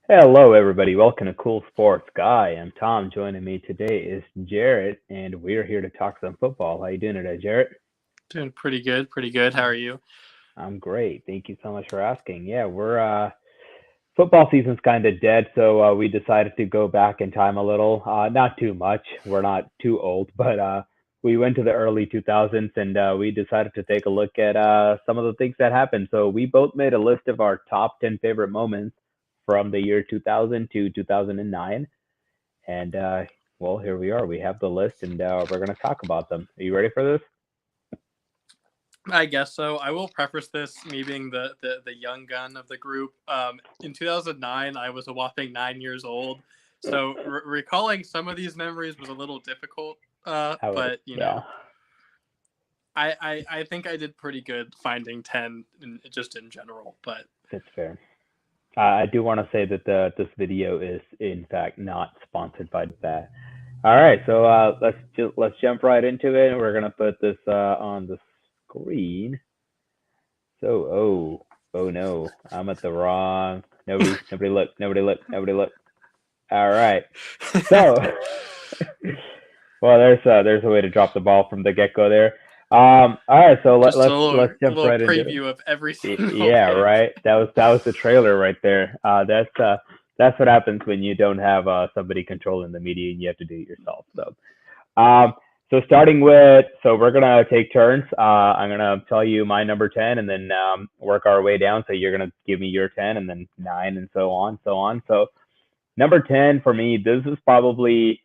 Hello, everybody. Welcome to Cool Sports Guy. I'm Tom. Joining me today is Jarrett, and we're here to talk some football. How you doing today, Jarrett? Doing pretty good, pretty good. How are you? I'm great. Thank you so much for asking. Yeah, we're football season's kind of dead, so we decided to go back in time a little. Not too much. We're not too old, but we went to the early 2000s, and we decided to take a look at some of the things that happened. So we both made a list of our top 10 favorite moments from the year 2000 to 2009. And well, here we are. We have the list, and we're going to talk about them. Are you ready for this? I guess so. I will preface this, me being the young gun of the group. In 2009, I was a whopping 9 years old, so recalling some of these memories was a little difficult. I would, But yeah, I think I did pretty good finding 10 just in general. But that's fair. I do want to say that this video is in fact not sponsored by that. All right, so let's jump right into it. We're gonna put this on the screen. So oh no, I'm at the wrong. Nobody look, nobody look. All right, so well, there's a way to drop the ball from the get go there. All right, so just let's a jump little right into it. preview of every single Yeah, pick. right. That was the trailer right there. That's what happens when you don't have somebody controlling the media and you have to do it yourself. Um, so starting with, so we're gonna take turns. I'm gonna tell you my number 10, and then work our way down. So you're gonna give me your 10, and then 9, and so on, so on. So number 10 for me, this is probably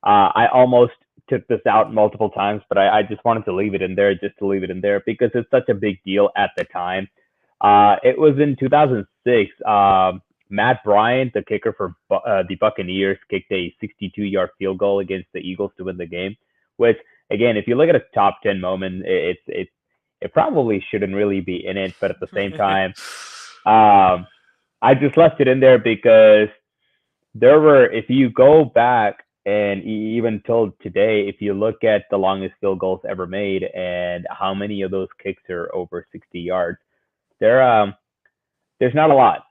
I almost took this out multiple times, but I just wanted to leave it in there just to leave it in there because it's such a big deal at the time. It was in 2006. Matt Bryant, the kicker for the Buccaneers, kicked a 62-yard field goal against the Eagles to win the game. Which, again, if you look at a top 10 moment, it probably shouldn't really be in it, but at the same time, um, I just left it in there because there were, if you go back and even till today, if you look at the longest field goals ever made and how many of those kicks are over 60 yards, there there's not a lot.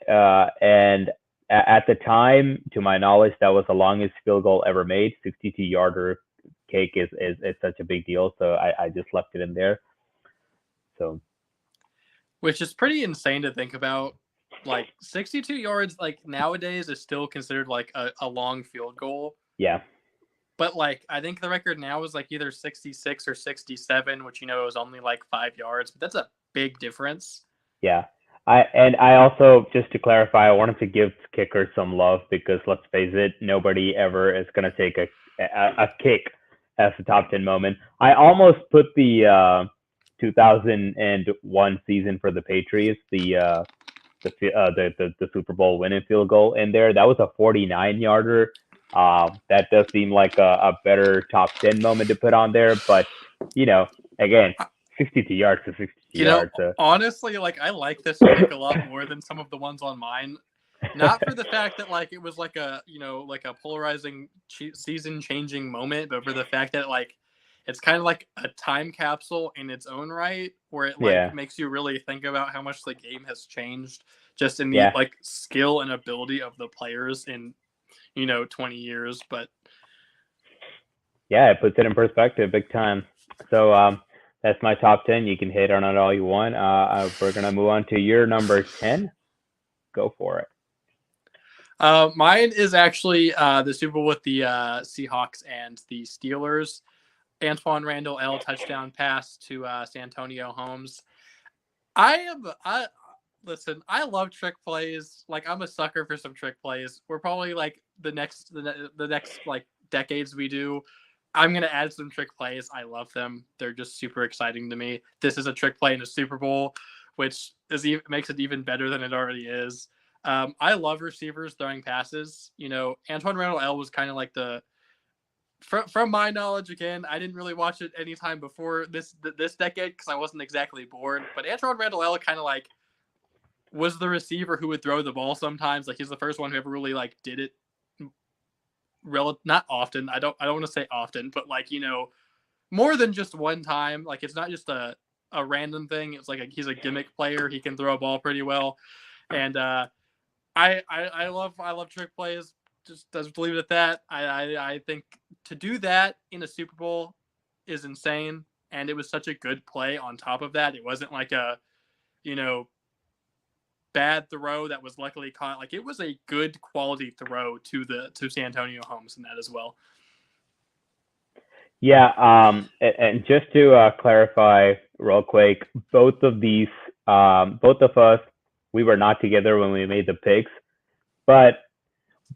And at the time, to my knowledge, that was the longest field goal ever made. 62-yarder kick is such a big deal, so I just left it in there. So Which is pretty insane to think about. Like 62 yards, like nowadays, is still considered like a long field goal. yeah, But like I think the record now is like either 66 or 67, which is only like 5 yards. But that's a big difference. yeah. I also, just to clarify, I wanted to give kickers some love because let's face it, nobody ever is gonna take a kick as a top 10 moment. I almost put the 2001 season for the Patriots, the Super Bowl winning field goal in there. That was a 49-yarder. That does seem like a better top 10 moment to put on there, but you know, again, 62 yards to 62 yards. Honestly, like I like this pick a lot more than some of the ones on mine. Not for the fact that like it was like like a polarizing season changing moment, but for the fact that like it's kind of like a time capsule in its own right, where it like Yeah, makes you really think about how much the game has changed just in the yeah, like skill and ability of the players in 20 years. But yeah, it puts it in perspective, big time. So that's my top 10. You can hit on it all you want. We're gonna move on to your number 10. Go for it. mine is actually the Super Bowl with the Seahawks and the Steelers. Antoine Randall L touchdown pass to Santonio Holmes. I listen. I love trick plays. Like I'm a sucker for some trick plays. We're probably like the next like decades we do. I'm gonna add some trick plays. I love them. They're just super exciting to me. This is a trick play in a Super Bowl, which makes it even better than it already is. I love receivers throwing passes. Antoine Randall L was kind of like the from my knowledge, again, I didn't really watch it anytime before this decade because I wasn't exactly born. But Antoine Randall L kind of like was the receiver who would throw the ball sometimes. Like he's the first one who ever really like did it. Not often. I don't want to say often, but like more than just one time. Like it's not just a random thing. It's like he's a gimmick player. He can throw a ball pretty well, and I love trick plays. Just leave it at that. I think to do that in a Super Bowl is insane, and it was such a good play. On top of that, it wasn't like a bad throw that was luckily caught. Like, it was a good quality throw to Santonio Holmes in that as well. Yeah, and just to clarify real quick, both of us, we were not together when we made the picks, but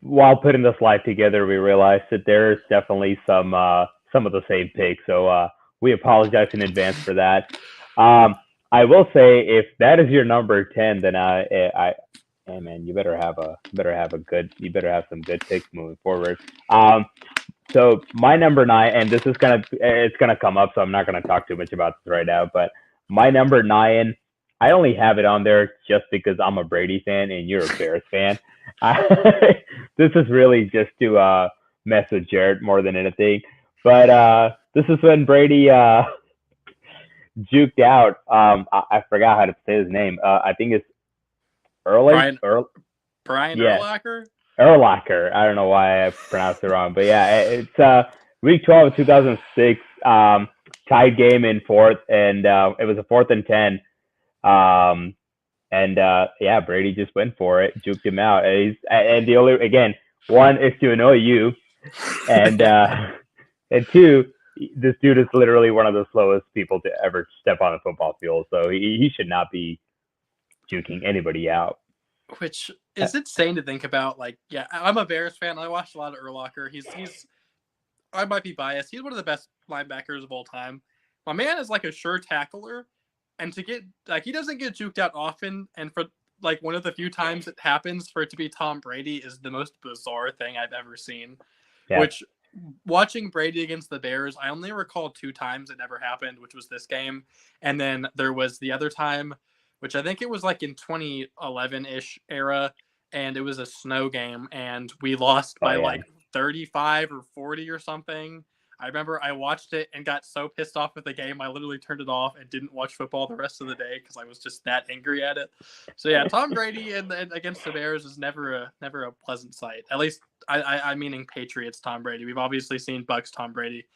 while putting the slide together, we realized that there's definitely some of the same picks. So we apologize in advance for that. I will say, if that is your number 10, then hey man, you better have some good picks moving forward. So my number 9, and it's gonna come up, so I'm not gonna talk too much about this right now. But my number 9, I only have it on there just because I'm a Brady fan and you're a Bears fan. This is really just to mess with Jared more than anything. But this is when Brady juked out. I forgot how to say his name. I think it's Brian Yeah, Urlacher. Urlacher. I don't know why I pronounced it wrong, but yeah, it's week 12 of 2006. Tied game in fourth, and it was a 4th and 10. Um, and yeah, Brady just went for it, juked him out. And the only, again, one is to annoy you, and and two, this dude is literally one of the slowest people to ever step on a football field, so he should not be juking anybody out. Which is insane to think about. Like, yeah, I'm a Bears fan. I watched a lot of Urlacher. He's I might be biased. He's one of the best linebackers of all time. My man is like a sure tackler, and to get he doesn't get juked out often. And for like one of the few times it happens, for it to be Tom Brady is the most bizarre thing I've ever seen. Yeah. Which, watching Brady against the Bears, I only recall 2 times it never happened, which was this game, and then there was the other time, which I think it was like in 2011-ish era, and it was a snow game, and we lost by like 35 or 40 or something. I remember I watched it and got so pissed off with the game, I literally turned it off and didn't watch football the rest of the day because I was just that angry at it. So yeah, Tom Brady and against the Bears is never a pleasant sight. At least I'm meaning Patriots Tom Brady. We've obviously seen Bucks Tom Brady,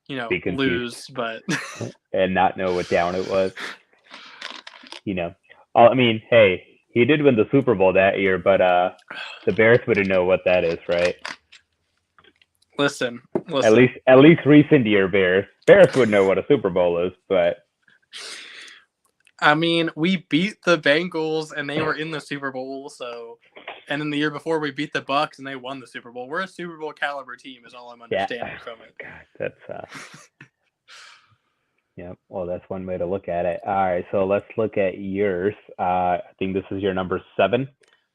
lose, but and not know what down it was. I mean, hey, he did win the Super Bowl that year, but the Bears wouldn't know what that is, right? Listen. At least recent year Bears would know what a Super Bowl is, but I mean, we beat the Bengals and they were in the Super Bowl, so, and then the year before we beat the Bucks and they won the Super Bowl. We're a Super Bowl caliber team, is all I'm understanding from it. God, that's yeah, well, that's one way to look at it. All right, so let's look at yours. I think this is your number 7.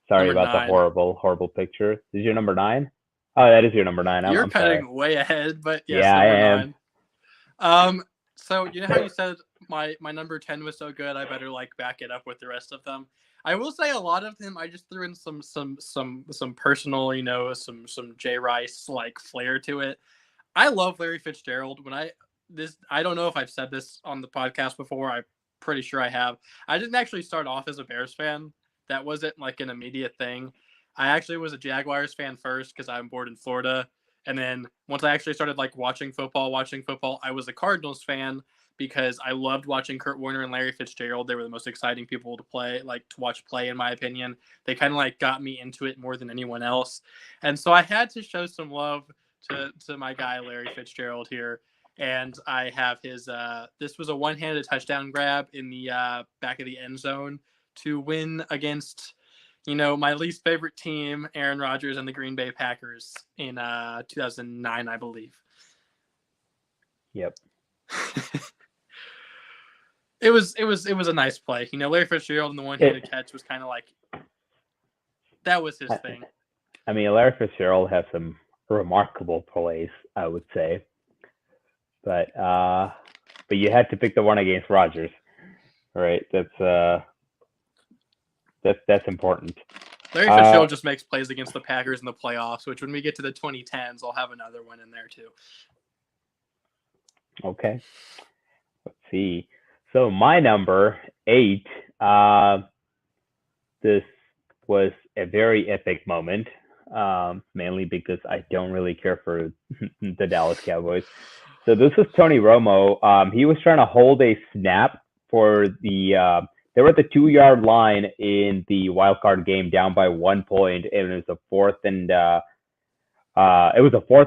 Sorry number about 9. The horrible picture. This is your number 9? Oh, that is your number 9. You're I'm cutting sorry. way ahead, but yes, yeah, number I am. 9. So you know how you said my number 10 was so good, I better like back it up with the rest of them. I will say a lot of them I just threw in some personal, some Jay Rice like flair to it. I love Larry Fitzgerald. I don't know if I've said this on the podcast before. I'm pretty sure I have. I didn't actually start off as a Bears fan. That wasn't like an immediate thing. I actually was a Jaguars fan first because I'm born in Florida. And then once I actually started like watching football, I was a Cardinals fan because I loved watching Kurt Warner and Larry Fitzgerald. They were the most exciting people to watch play, in my opinion. They kind of like got me into it more than anyone else. And so I had to show some love to my guy, Larry Fitzgerald here. And I have his, this was a one-handed touchdown grab in the back of the end zone to win against, my least favorite team, Aaron Rodgers and the Green Bay Packers in 2009, I believe. Yep. It was a nice play. Larry Fitzgerald and the one-handed catch was kind of like, that was his thing. I mean, Larry Fitzgerald has some remarkable plays, I would say. But you had to pick the one against Rodgers, right? That's important. Larry Fitzgerald just makes plays against the Packers in the playoffs, which when we get to the 2010s, I'll have another one in there too. Okay. Let's see. So my number 8, this was a very epic moment, mainly because I don't really care for the Dallas Cowboys. So this was Tony Romo. He was trying to hold a snap for they were at the 2 yard line in the wild card game, down by 1 point, and it was a 4th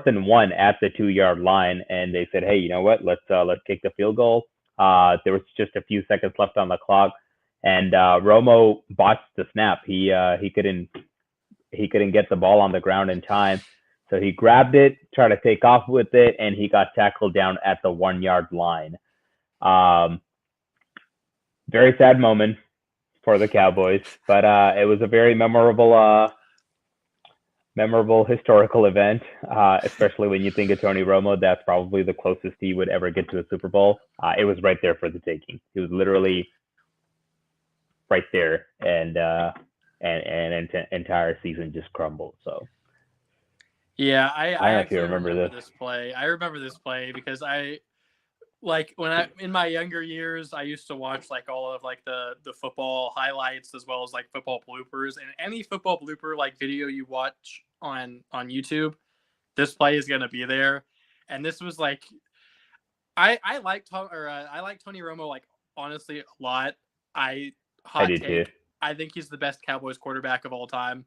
and 1 at the 2 yard line, and they said, "Hey, you know what? Let's kick the field goal." There was just a few seconds left on the clock, and Romo botched the snap. He couldn't get the ball on the ground in time, so he grabbed it, tried to take off with it, and he got tackled down at the 1 yard line. Very sad moment for the Cowboys, but it was a very memorable historical event, especially when you think of Tony Romo. That's probably the closest he would ever get to a Super Bowl. It was right there for the taking. He was literally right there, and entire season just crumbled. So yeah, I don't know if you actually remember this play. I remember this play because in my younger years, I used to watch like all of like the football highlights as well as like football bloopers, and any football blooper like video you watch on YouTube, this play is gonna be there. And this was like, I like Tony Romo, like, honestly, a lot. I do too. I think he's the best Cowboys quarterback of all time.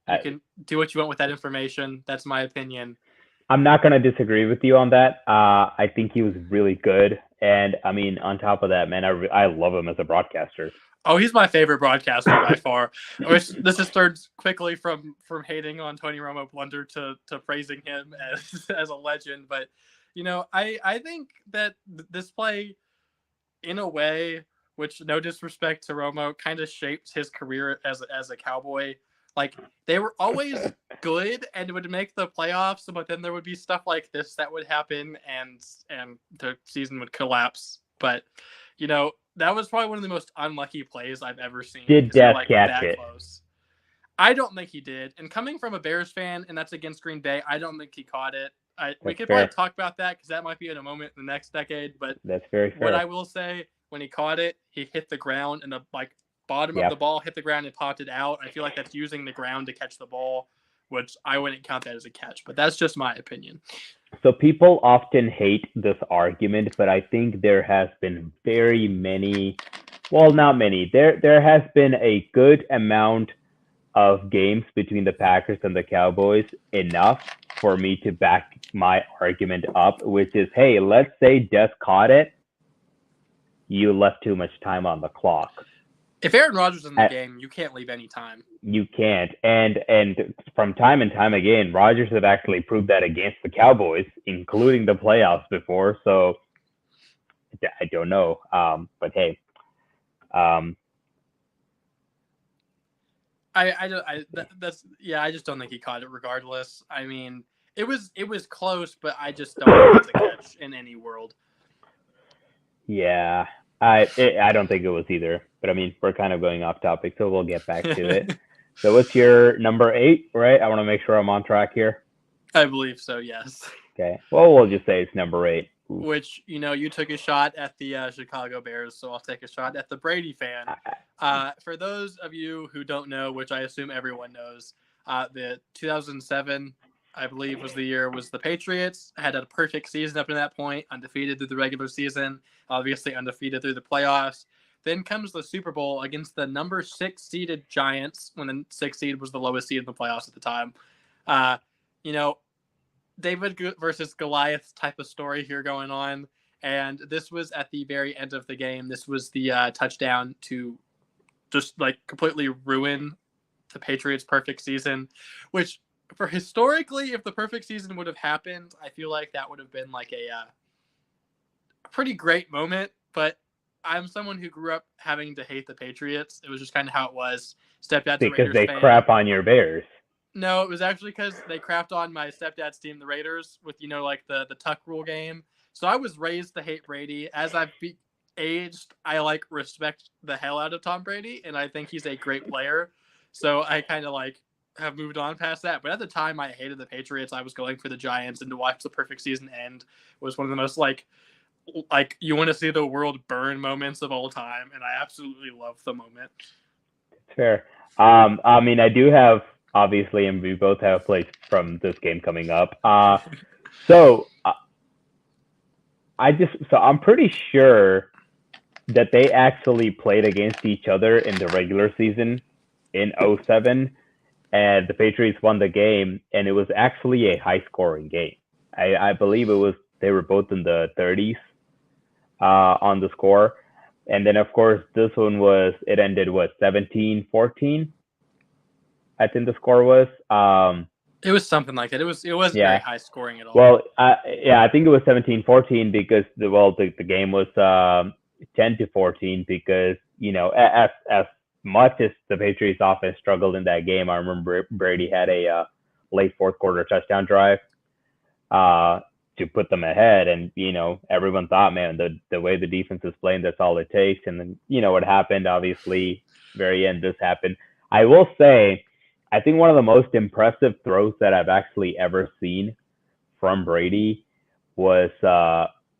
You can do what you want with that information. That's my opinion. I'm not going to disagree with you on that. I think he was really good. And, I mean, on top of that, man, I love him as a broadcaster. Oh, he's my favorite broadcaster by far. This is turned quickly from hating on Tony Romo blunder to praising him as a legend. But, you know, I think that this play, in a way, which, no disrespect to Romo, kind of shaped his career as a Cowboy. Like, they were always good and would make the playoffs, but then there would be stuff like this that would happen, and the season would collapse. But, you know, that was probably one of the most unlucky plays I've ever seen. Did Death catch it? Close. I don't think he did. And coming from a Bears fan, and that's against Green Bay, I don't think he caught it. We could probably talk about that because that might be in a moment in the next decade. But that's very fair. What I will say, when he caught it, he hit the ground, and the bottom of the ball hit the ground and popped it out. I feel like that's using the ground to catch the ball, which I wouldn't count that as a catch. But that's just my opinion. So people often hate this argument, but I think there has been very many, well, not many. There has been a good amount of games between the Packers and the Cowboys, enough for me to back my argument up, which is, hey, let's say Des caught it. You left too much time on the clock. If Aaron Rodgers is in the game, you can't leave any time. You can't. And from time and time again, Rodgers have actually proved that against the Cowboys, including the playoffs before. So I don't know. But hey, I just don't think he caught it regardless. I mean, it was close, but I just don't think it's a catch in any world. Yeah. I don't think it was either, but I mean, we're kind of going off topic, so we'll get back to it. So what's your number 8, right? I want to make sure I'm on track here. I believe so, yes. Okay. Well, we'll just say it's number 8. Ooh. Which, you know, you took a shot at the Chicago Bears, so I'll take a shot at the Brady fan. For those of you who don't know, which I assume everyone knows, the 2007, I believe, was the Patriots. Had a perfect season up to that point, undefeated through the regular season, obviously undefeated through the playoffs. Then comes the Super Bowl against the number 6 seeded Giants, when the 6th seed was the lowest seed in the playoffs at the time. You know, David versus Goliath type of story here going on. And this was at the very end of the game. This was the touchdown to just like completely ruin the Patriots' perfect season, which, for historically, if the perfect season would have happened, I feel like that would have been like a pretty great moment. But I'm someone who grew up having to hate the Patriots. It was just kind of how it was. Stepped out to because Raiders they fan. crap on your Bears. No, it was actually because they crapped on my stepdad's team, the Raiders, with, you know, like the Tuck Rule game. So I was raised to hate Brady. As I've aged, I like respect the hell out of Tom Brady, and I think he's a great player. So I kind of like have moved on past that. But at the time, I hated the Patriots. I was going for the Giants, and to watch the perfect season end was one of the most like you want to see the world burn moments of all time, and I absolutely love the moment. Fair. I mean, I do have obviously, and we both have plays from this game coming up. So I'm pretty sure that they actually played against each other in the regular season in '07, and the Patriots won the game, and it was actually a high-scoring game. I believe they were both in the 30s on the score, and then of course this one it ended 17-14. I think the score was. It was something like that. It wasn't very high scoring at all. Well, I think it was 17-14 because the game was 10-14 because as much as the Patriots offense struggled in that game, I remember Brady had a late fourth quarter touchdown drive to put them ahead, and everyone thought, man, the way the defense is playing, that's all it takes. And then what happened, obviously, very end, this happened. I will say, I think one of the most impressive throws that I've actually ever seen from Brady was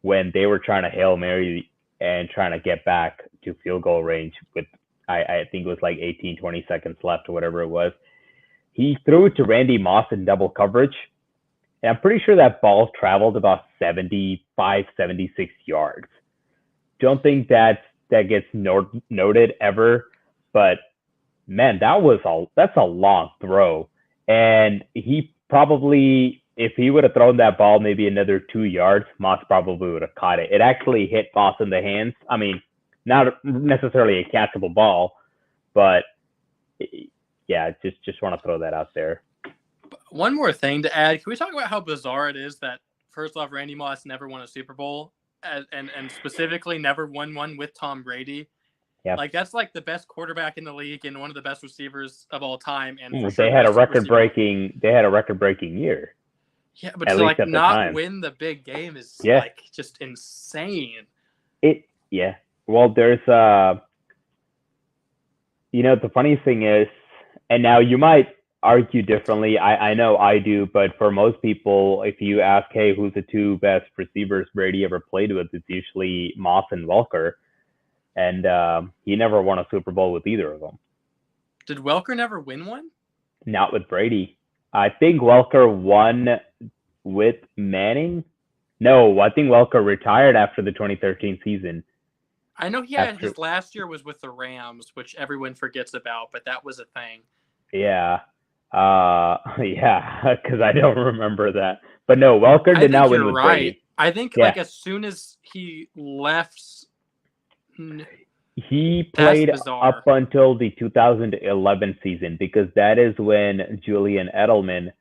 when they were trying to Hail Mary and trying to get back to field goal range with, I think it was like 18, 20 seconds left or whatever it was. He threw it to Randy Moss in double coverage, and I'm pretty sure that ball traveled about 75, 76 yards. Don't think that gets noted ever, but man, that's a long throw. And he probably, if he would have thrown that ball maybe another 2 yards, Moss probably would have caught it. It actually hit Moss in the hands. I mean, not necessarily a catchable ball, but yeah, just want to throw that out there. One more thing to add. Can we talk about how bizarre it is that, first off, Randy Moss never won a Super Bowl and specifically never won one with Tom Brady? Yep. Like, that's like the best quarterback in the league and one of the best receivers of all time. And they had a record-breaking year. Yeah, but to like not win the big game is like just insane. Well, there's the funny thing is, and now you might argue differently. I know I do, but for most people, if you ask, hey, who's the two best receivers Brady ever played with, it's usually Moss and Welker. And he never won a Super Bowl with either of them. Did Welker never win one? Not with Brady. I think Welker won with Manning. No, I think Welker retired after the 2013 season. I know his last year was with the Rams, which everyone forgets about, but that was a thing. Yeah. Because I don't remember that. But no, Welker did not win with Brady. I think like as soon as he left... He played up until the 2011 season because that is when Julian Edelman,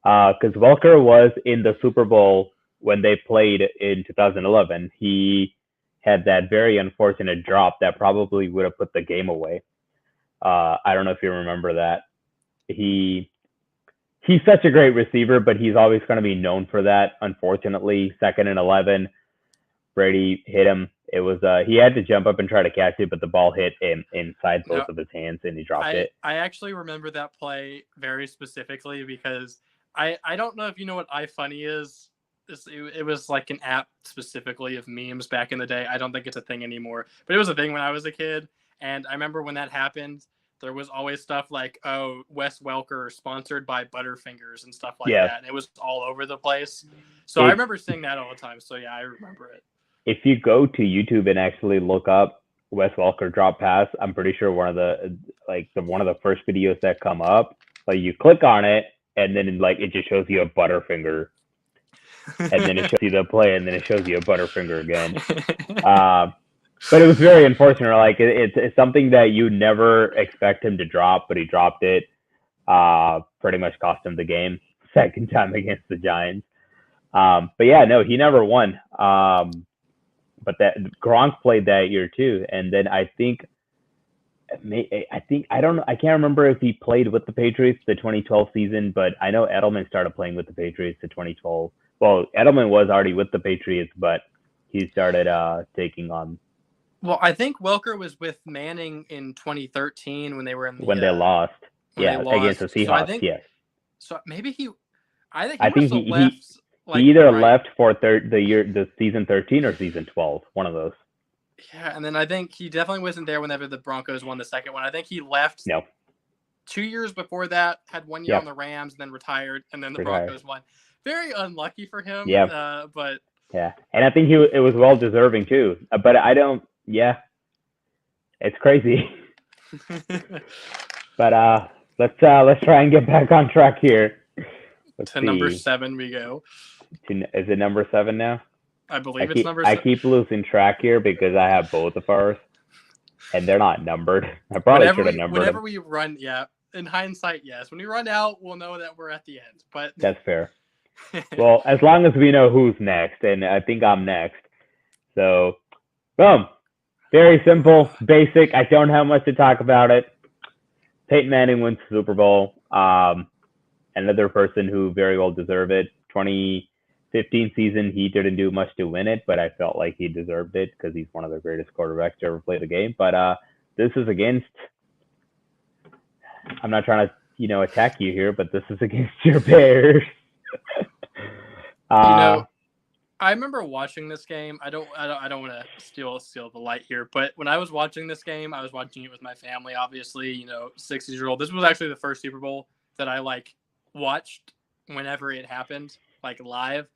because Welker was in the Super Bowl when they played in 2011. He had that very unfortunate drop that probably would have put the game away. I don't know if you remember that. He's such a great receiver, but he's always going to be known for that. Unfortunately, 2nd and 11, Brady hit him. It was he had to jump up and try to catch it, but the ball hit him inside both of his hands, and he dropped it. I actually remember that play very specifically because I don't know if you know what iFunny is. It was like an app specifically of memes back in the day. I don't think it's a thing anymore, but it was a thing when I was a kid. And I remember when that happened, there was always stuff like, oh, Wes Welker sponsored by Butterfingers and stuff like that. And it was all over the place. So I remember seeing that all the time. So yeah, I remember it. If you go to YouTube and actually look up Wes Welker drop pass, I'm pretty sure one of the first videos that come up, like you click on it and then it just shows you a Butterfinger, and then it shows you the play, and then it shows you a Butterfinger again. But it was very unfortunate. Like it's something that you never expect him to drop, but he dropped it. Pretty much cost him the game. Second time against the Giants. But yeah, no, he never won. But that Gronk played that year too, and then I don't know. I can't remember if he played with the Patriots the 2012 season, but I know Edelman started playing with the Patriots the 2012. Well, Edelman was already with the Patriots, but he started taking on. Well, I think Welker was with Manning in 2013 when they were in the when they lost. Against the Seahawks. So maybe I think he left. He either left for the season 13 or season 12, one of those. Yeah, and then I think he definitely wasn't there whenever the Broncos won the second one. I think he left 2 years before that, had 1 year Yep. on the Rams, and then retired, and then the Retired. Broncos won. Very unlucky for him. Yep. But yeah, and I think it was well deserving too. But I don't. Yeah, it's crazy. But let's try and get back on track here. Let's to see. number 7 we go. Is it number 7 now? I believe it's number 7. I keep losing track here because I have both of ours, and they're not numbered. I probably should have numbered whenever them. we run, yeah. In hindsight, yes. When we run out, we'll know that we're at the end. But That's fair. Well, as long as we know who's next, and I think I'm next. So, boom. Very simple, basic. I don't have much to talk about it. Peyton Manning wins the Super Bowl. Another person who very well deserved it. 2015 season, he didn't do much to win it, but I felt like he deserved it because he's one of the greatest quarterbacks to ever play the game. But this is against, I'm not trying to, attack you here, but this is against your Bears. I remember watching this game. I don't want to steal the light here, but when I was watching this game, I was watching it with my family. Obviously, 60-year-old. This was actually the first Super Bowl that I watched whenever it happened, live.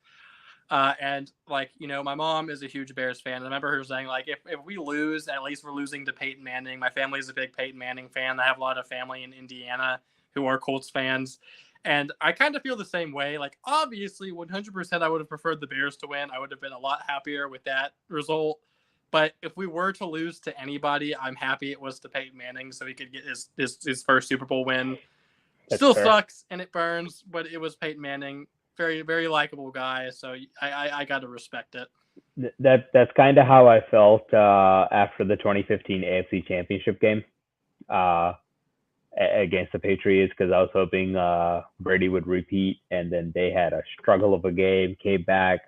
And my mom is a huge Bears fan. I remember her saying if we lose, at least we're losing to Peyton Manning. My family is a big Peyton Manning fan. I have a lot of family in Indiana who are Colts fans. And I kind of feel the same way. Obviously, 100% I would have preferred the Bears to win. I would have been a lot happier with that result. But if we were to lose to anybody, I'm happy it was to Peyton Manning so he could get his first Super Bowl win. That's Still fair. Sucks and it burns, but it was Peyton Manning. Very, very likable guy. So I got to respect it. That's kind of how I felt after the 2015 AFC Championship game. Against the Patriots, because I was hoping Brady would repeat, and then they had a struggle of a game, came back,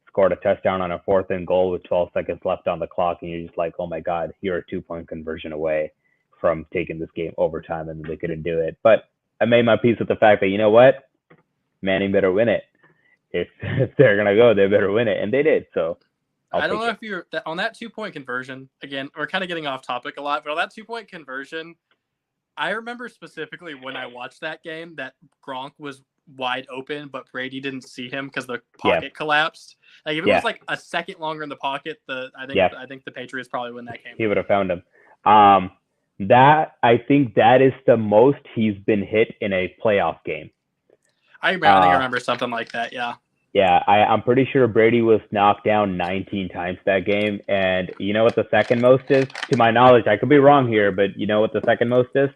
scored a touchdown on a 4th and goal with 12 seconds left on the clock, and you're just like, oh my God, you're a 2-point conversion away from taking this game overtime, and they couldn't do it. But I made my peace with the fact that, you know what, Manning better win it. If they're gonna go, they better win it, and they did. So I don't know if you're on that 2-point conversion. Again, we're kind of getting off topic a lot, but on that 2-point conversion, I remember specifically when I watched that game that Gronk was wide open, but Brady didn't see him because the pocket collapsed. If it was a second longer in the pocket, I think the Patriots probably win that game. He would have found him. I think that is the most he's been hit in a playoff game. I think I remember something like that. Yeah. Yeah, I'm pretty sure Brady was knocked down 19 times that game. And you know what the second most is? To my knowledge, I could be wrong here, but you know what the second most is?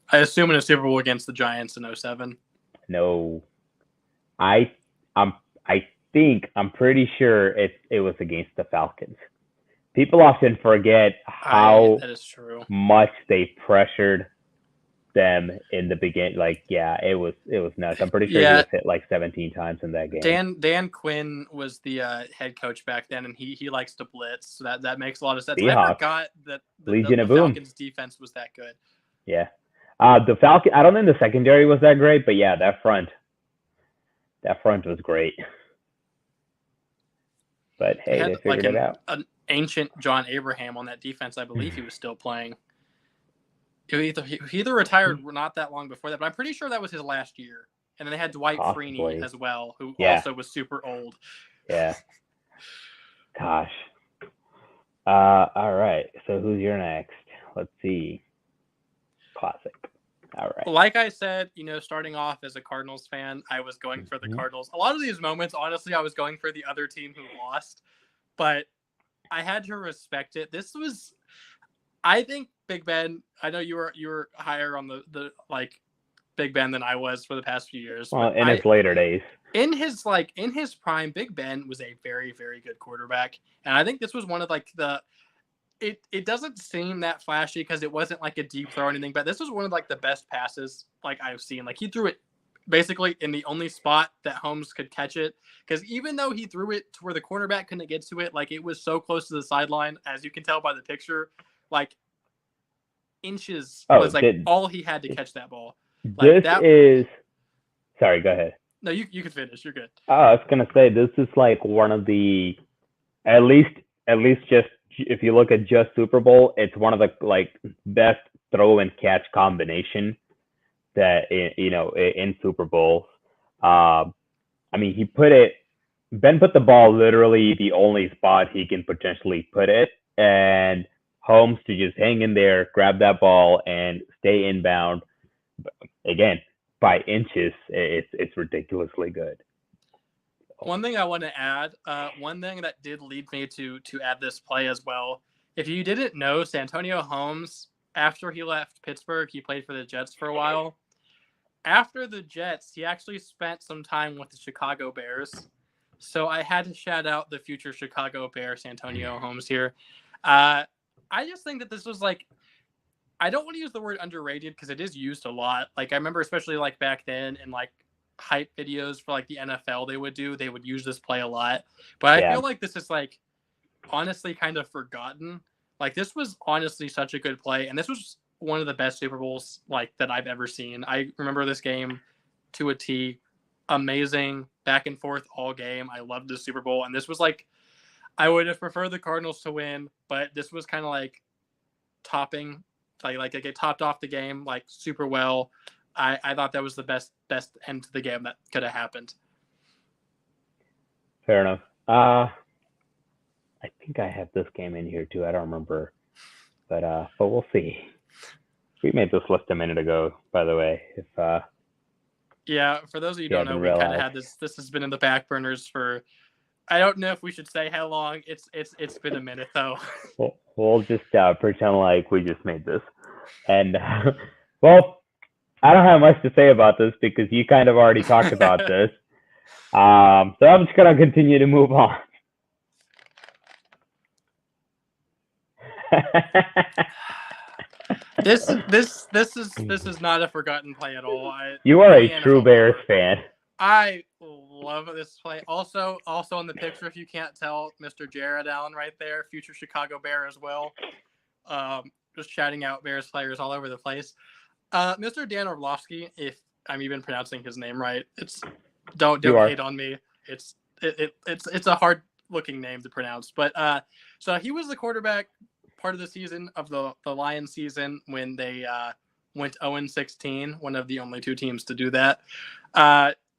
I assume in a Super Bowl against the Giants in 2007. No. I'm pretty sure it was against the Falcons. People often forget how that is true. much they pressured them in the beginning. It was nuts. I'm pretty sure he was hit 17 times in that game. Dan Quinn was the head coach back then, and he likes to blitz. So that makes a lot of sense. Seahawks. I forgot that the Falcons defense was that good. Yeah. The Falcon, I don't think the secondary was that great, but yeah, that front was great. But hey, they figured it out. An ancient John Abraham on that defense. I believe he was still playing. He either retired not that long before that, but I'm pretty sure that was his last year. And then they had Dwight Freeney as well, who also was super old. Yeah. Gosh. All right. So who's your next? Let's see. Classic. All right. Like I said, starting off as a Cardinals fan, I was going for the Cardinals. A lot of these moments, honestly, I was going for the other team who lost, but I had to respect it. This was, I think, Big Ben. I know you were higher on the Big Ben than I was for the past few years. Well, in his later days. In his prime, Big Ben was a very, very good quarterback, and I think this was one of the. It doesn't seem that flashy because it wasn't a deep throw or anything, but this was one of the best passes I've seen. He threw it basically in the only spot that Holmes could catch it, because even though he threw it to where the cornerback couldn't get to it, it was so close to the sideline, as you can tell by the picture, inches was all he had to catch that ball. Sorry, go ahead. No, you can finish. You're good. I was gonna say this is one of the, at least just if you look at just Super Bowl, it's one of the best throw and catch combination that in Super Bowls. I mean, Ben put the ball literally the only spot he can potentially put it, and Holmes to just hang in there, grab that ball, and stay inbound. Again, by inches, it's ridiculously good. One thing I want to add, one thing that did lead me to add this play as well. If you didn't know, Santonio Holmes, after he left Pittsburgh, he played for the Jets for a while. After the Jets, he actually spent some time with the Chicago Bears. So I had to shout out the future Chicago Bear, Santonio Holmes here. I just think that this was like, I don't want to use the word underrated because it is used a lot. Like I remember, especially like back then in like hype videos for like the NFL, they would use this play a lot. But I feel like this is like honestly kind of forgotten. Like this was honestly such a good play, and this was one of the best Super Bowls like that I've ever seen. I remember this game to a T. Amazing back and forth all game. I loved the Super Bowl, and this was like I would have preferred the Cardinals to win, but this was kind of like topping, like it topped off the game like super well. I thought that was the best end to the game that could have happened. Fair enough. I think I have this game in here too. I don't remember, but we'll see. We made this list a minute ago, by the way. If yeah, for those of you who don't know, we kind of had this. This has been in the back burners for. I don't know if we should say how long. It's been a minute though. We'll just pretend like we just made this, and well, I don't have much to say about this because you kind of already talked about this. So I'm just gonna continue to move on. This is not a forgotten play at all. You are a true Bears fan. I love this play. Also in the picture, if you can't tell, Mr. Jared Allen right there, future Chicago Bear as well. Just shouting out Bears players all over the place. Mr. Dan Orlovsky, if I'm even pronouncing his name right, don't hate on me. It's a hard looking name to pronounce, but so he was the quarterback part of the season of the Lions season when they went 0-16, one of the only two teams to do that.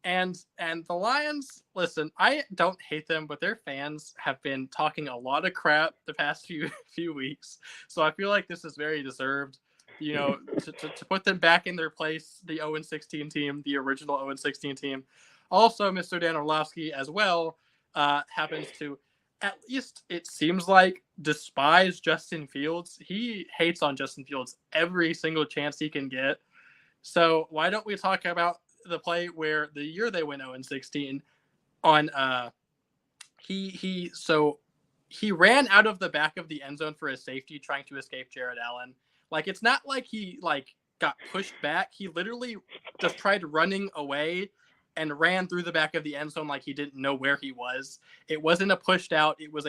And the Lions, listen, I don't hate them, but their fans have been talking a lot of crap the past few weeks. So I feel like this is very deserved. You know, to put them back in their place, the 0-16 team, the original 0-16 team. Also, Mr. Dan Orlovsky as well happens to, at least it seems like, despise Justin Fields. He hates on Justin Fields every single chance he can get. So why don't we talk about the play where the year they went 0-16 on he ran out of the back of the end zone for a safety trying to escape Jared Allen. Like it's not like he like got pushed back. He literally just tried running away and ran through the back of the end zone like he didn't know where he was. It wasn't a pushed out. It was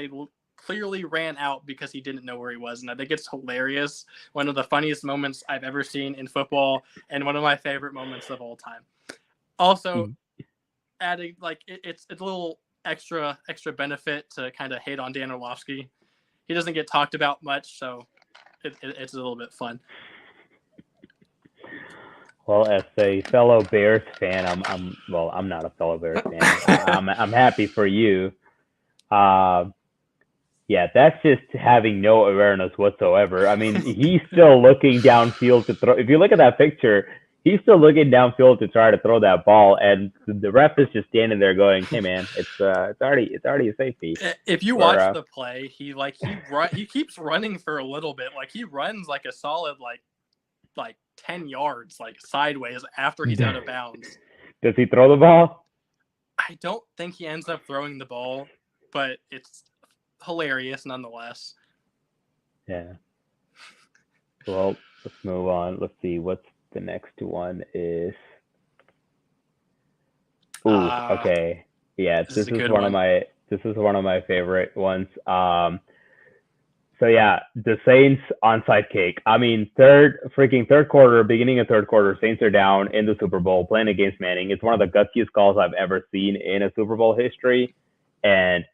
clearly ran out because he didn't know where he was. And I think it's hilarious. One of the funniest moments I've ever seen in football and one of my favorite moments of all time. Also, adding like it's a little extra benefit to kind of hate on Dan Orlovsky. He doesn't get talked about much, so it's a little bit fun. Well, as a fellow Bears fan, I'm not a fellow Bears fan. I'm happy for you. Yeah, that's just having no awareness whatsoever. I mean, he's still looking downfield to throw. If you look at that picture, he's still looking downfield to try to throw that ball, and the ref is just standing there going, "Hey, man, it's already a safety." If you watch the play, he keeps running for a little bit. Like he runs like a solid like 10 yards like sideways after he's out of bounds. Does he throw the ball? I don't think he ends up throwing the ball, but it's hilarious nonetheless. Yeah. Well, let's move on. Let's see what's the next one is. Ooh, okay. Yeah, this is one of my favorite ones. So yeah, the Saints onside kick. I mean, third quarter, beginning of third quarter, Saints are down in the Super Bowl playing against Manning. It's one of the gutsiest calls I've ever seen in a Super Bowl history. And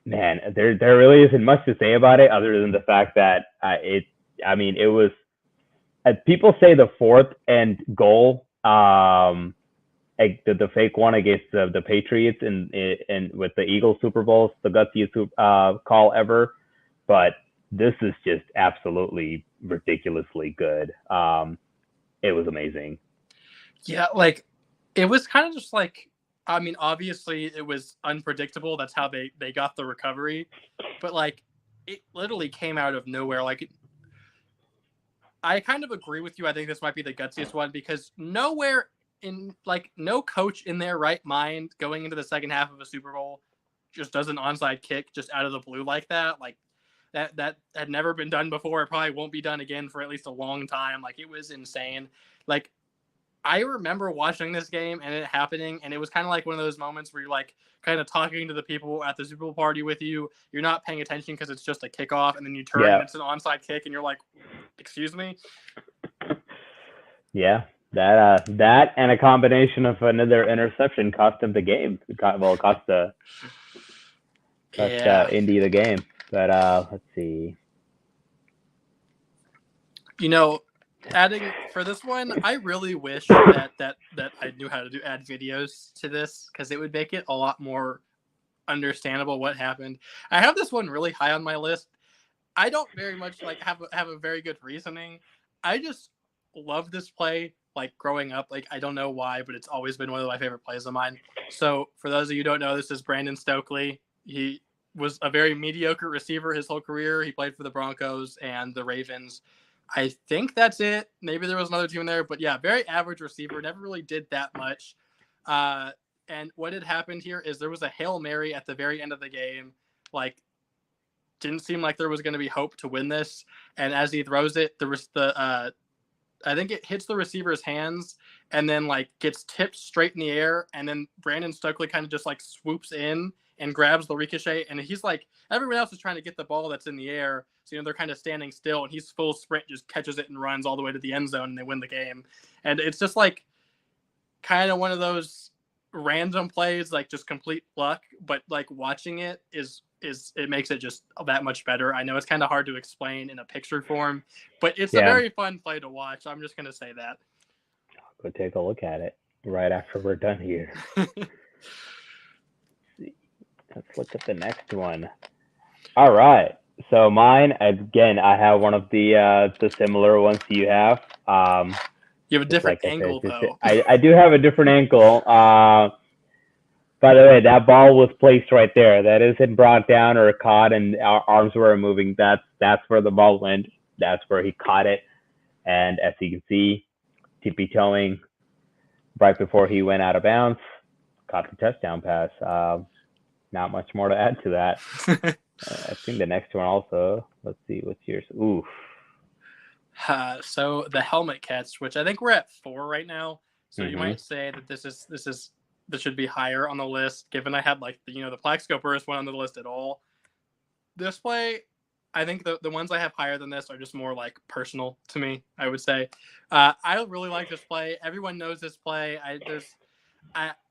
man, there really isn't much to say about it other than the fact that it was people say the fourth and goal, the fake one against the Patriots and with the Eagles Super Bowls, the gutsiest call ever. But this is just absolutely ridiculously good. It was amazing. Yeah, like it was kind of just like, I mean, obviously it was unpredictable. That's how they got the recovery, but like it literally came out of nowhere. Like I kind of agree with you. I think this might be the gutsiest one because nowhere in like no coach in their right mind going into the second half of a Super Bowl just does an onside kick just out of the blue like that. Like that had never been done before. It probably won't be done again for at least a long time. Like it was insane. Like I remember watching this game and it happening, and it was kind of like one of those moments where you're like kind of talking to the people at the Super Bowl party with you. You're not paying attention because it's just a kickoff, and then you turn and it's an onside kick, and you're like, "Excuse me." Yeah, that and a combination of another interception cost him the game. Cost Indy the game. But let's see. You know, adding for this one, I really wish that I knew how to add videos to this because it would make it a lot more understandable what happened. I have this one really high on my list. I don't very much like have a very good reasoning. I just love this play like growing up. Like I don't know why, but it's always been one of my favorite plays of mine. So for those of you who don't know, this is Brandon Stokely. He was a very mediocre receiver his whole career. He played for the Broncos and the Ravens. I think that's it. Maybe there was another team in there, but yeah, very average receiver. Never really did that much. And what had happened here is there was a Hail Mary at the very end of the game. Like, didn't seem like there was going to be hope to win this. And as he throws it, I think it hits the receiver's hands and then like gets tipped straight in the air. And then Brandon Stokely kind of just like swoops in and grabs the ricochet. And he's like, everyone else is trying to get the ball that's in the air. So, they're kind of standing still and he's full sprint, just catches it and runs all the way to the end zone and they win the game. And it's just like kind of one of those random plays, like just complete luck, but like watching it it makes it just that much better. I know it's kind of hard to explain in a picture form, but it's a very fun play to watch. I'm just going to say that. I'll go take a look at it right after we're done here. Let's look at the next one. All right. So mine, again, I have one of the similar ones you have. You have a different angle, though. I do have a different angle. By the way, that ball was placed right there. That isn't brought down or caught and our arms were moving. That's where the ball went. That's where he caught it. And as you can see, tippy-toeing right before he went out of bounds, caught the touchdown pass. Not much more to add to that. I think the next one also. Let's see, what's yours? Oof. So the helmet catch, which I think we're at 4 right now. So you might say that this should be higher on the list, given I had like the Plaxico one on the list at all. This play, I think the ones I have higher than this are just more like personal to me, I would say. I really like this play. Everyone knows this play.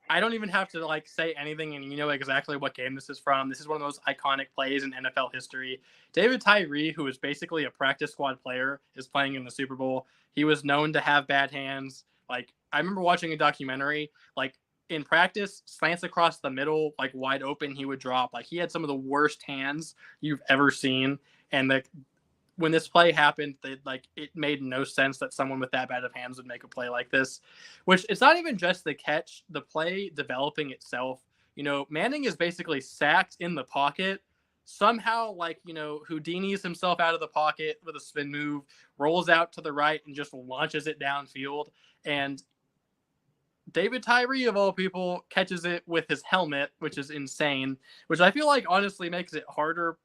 I don't even have to like say anything, and you know exactly what game this is from. This is one of those iconic plays in NFL history. David Tyree, who is basically a practice squad player, is playing in the Super Bowl. He was known to have bad hands. Like I remember watching a documentary, like in practice, slants across the middle, like wide open, he would drop. Like he had some of the worst hands you've ever seen. And when this play happened, it made no sense that someone with that bad of hands would make a play like this, which it's not even just the catch, the play developing itself. Manning is basically sacked in the pocket. Somehow, Houdini's himself out of the pocket with a spin move, rolls out to the right and just launches it downfield. And David Tyree, of all people, catches it with his helmet, which is insane, which I feel like honestly makes it harder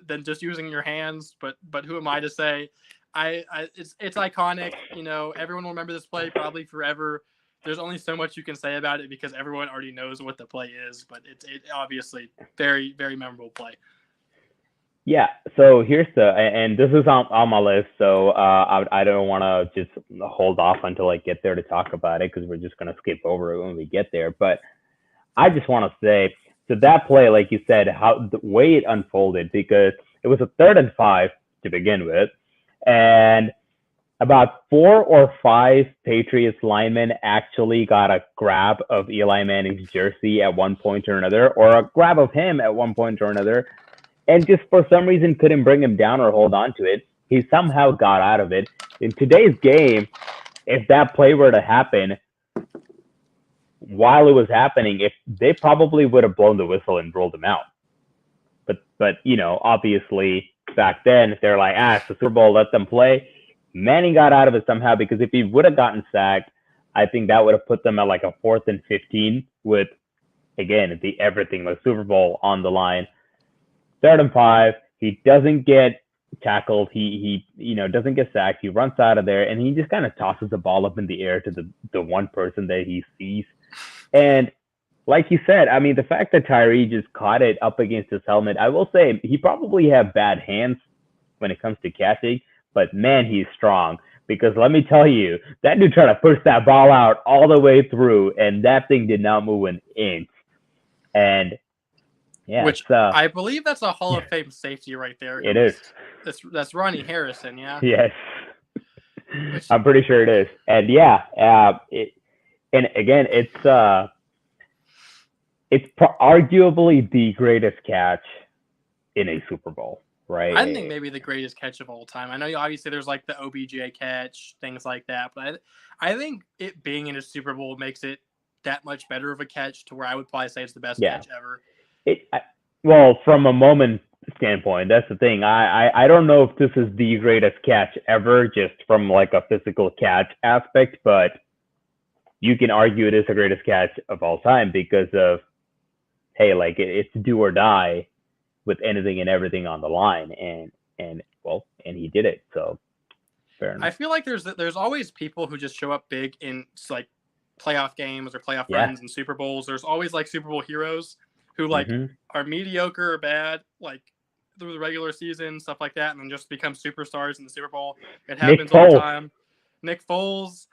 than just using your hands. But who am I to say? It's iconic. Everyone will remember this play probably forever. There's only so much you can say about it because everyone already knows what the play is, but it obviously very, very memorable play. Yeah, so and this is on my list, so I don't want to just hold off until I get there to talk about it because we're just going to skip over it when we get there. But I just want to say, so that play, like you said, how the way it unfolded, because it was a 3rd and 5 to begin with, and about 4 or 5 Patriots linemen actually got a grab of Eli Manning's jersey at one point or another, or a grab of him at one point or another, and just for some reason couldn't bring him down or hold on to it. He somehow got out of it. In today's game, if that play were to happen while it was happening, if they probably would have blown the whistle and rolled him out. But obviously back then they're like, it's the Super Bowl, let them play. Manning got out of it somehow, because if he would have gotten sacked, I think that would have put them at like a 4th and 15 with, again, the everything, the Super Bowl on the line. 3rd and 5, he doesn't get tackled. He doesn't get sacked. He runs out of there, and he just kind of tosses the ball up in the air to the one person that he sees. And like you said, I mean, the fact that Tyree just caught it up against his helmet, I will say he probably had bad hands when it comes to catching, but man, he's strong. Because let me tell you, that dude tried to push that ball out all the way through, and that thing did not move an inch. And yeah, which I believe that's a Hall of Fame safety right there. It is. That's Ronnie Harrison, yeah. Yes, I'm pretty sure it is. And yeah, and again, it's arguably the greatest catch in a Super Bowl, right? I think maybe the greatest catch of all time. I know obviously there's like the OBJ catch, things like that, but I think it being in a Super Bowl makes it that much better of a catch, to where I would probably say it's the best catch ever. Well, from a moment standpoint, that's the thing. I don't know if this is the greatest catch ever, just from like a physical catch aspect, but you can argue it is the greatest catch of all time because of, hey, like it's do or die with anything and everything on the line, and he did it. So fair enough. I feel like there's always people who just show up big in like playoff games or playoff runs and Super Bowls. There's always like Super Bowl heroes who like are mediocre or bad like through the regular season, stuff like that, and then just become superstars in the Super Bowl. It happens all the time. Nick Foles,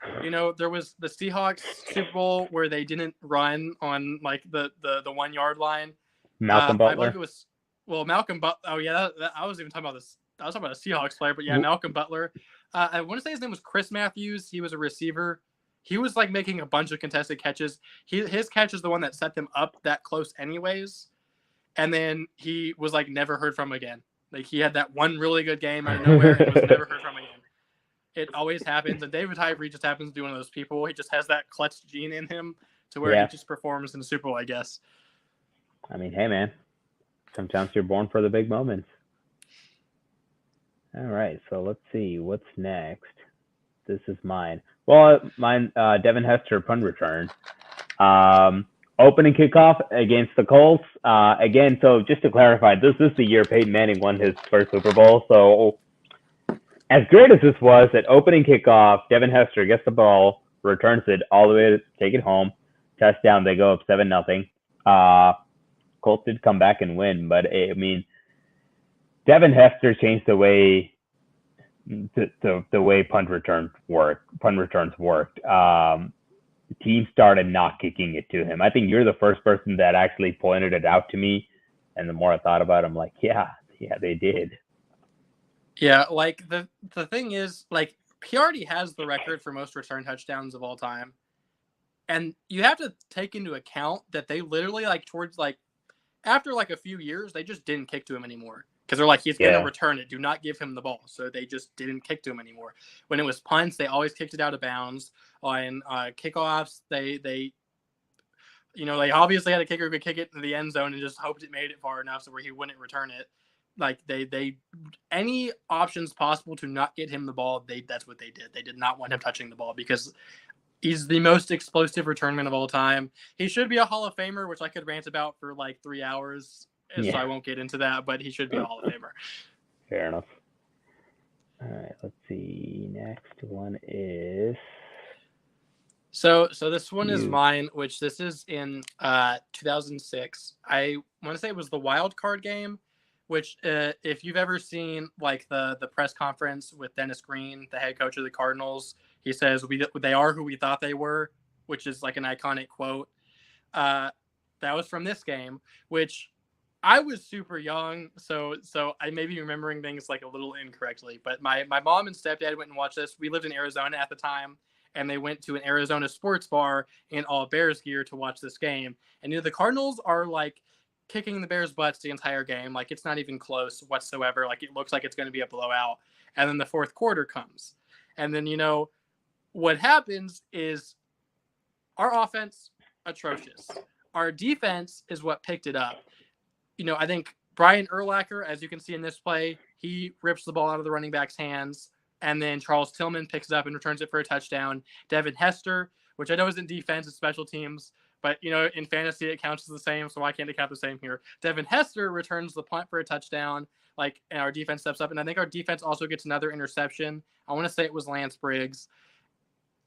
there was the Seahawks Super Bowl where they didn't run on like the 1 yard line. Malcolm Butler. I believe it was Malcolm Butler. Oh yeah, I was even talking about this. I was talking about a Seahawks player, but yeah, Malcolm Butler. I want to say his name was Chris Matthews. He was a receiver. He was like making a bunch of contested catches. His catch is the one that set them up that close anyways. And then he was like never heard from again. Like he had that one really good game out of nowhere and was never heard from again. It always happens. And David Tyree just happens to be one of those people. He just has that clutch gene in him to where he just performs in the Super Bowl, I guess. I mean, hey man, sometimes you're born for the big moments. All right, so let's see what's next. This is mine. Well, mine, Devin Hester punt return. Opening kickoff against the Colts. Again, so just to clarify, this is the year Peyton Manning won his first Super Bowl. So as great as this was, at opening kickoff, Devin Hester gets the ball, returns it all the way to take it home. Touchdown, they go up 7-0. Colts did come back and win, but I mean, Devin Hester changed the way the way punt returns worked. Teams started not kicking it to him. I think you're the first person that actually pointed it out to me, and the more I thought about it, I'm like, yeah, they did. Yeah, like the thing is, like, he already has the record for most return touchdowns of all time, and you have to take into account that they literally like towards like after like a few years they just didn't kick to him anymore. Because they're like, he's going to return it. Do not give him the ball. So they just didn't kick to him anymore. When it was punts, they always kicked it out of bounds. On kickoffs, they obviously had a kicker who could kick it into the end zone and just hoped it made it far enough so where he wouldn't return it. Like they any options possible to not get him the ball, that's what they did. They did not want him touching the ball because he's the most explosive returnman of all time. He should be a Hall of Famer, which I could rant about for like 3 hours. So I won't get into that, but he should be a Hall of Famer. Fair enough. All right, let's see. Next one is... So this one is mine, which this is in 2006. I want to say it was the wild card game, which if you've ever seen like the press conference with Dennis Green, the head coach of the Cardinals, he says, they are who we thought they were, which is like an iconic quote. That was from this game, which... I was super young, so I may be remembering things like a little incorrectly. But my mom and stepdad went and watched this. We lived in Arizona at the time, and they went to an Arizona sports bar in all Bears gear to watch this game. And the Cardinals are like kicking the Bears' butts the entire game. Like it's not even close whatsoever. Like it looks like it's going to be a blowout. And then the fourth quarter comes, and then what happens is our offense atrocious. Our defense is what picked it up. I think Brian Urlacher, as you can see in this play, he rips the ball out of the running back's hands, and then Charles Tillman picks it up and returns it for a touchdown. Devin Hester, which I know isn't defense, it's special teams, but in fantasy it counts as the same, so why can't it count the same here? Devin Hester returns the punt for a touchdown, and our defense steps up, and I think our defense also gets another interception. I want to say it was Lance Briggs.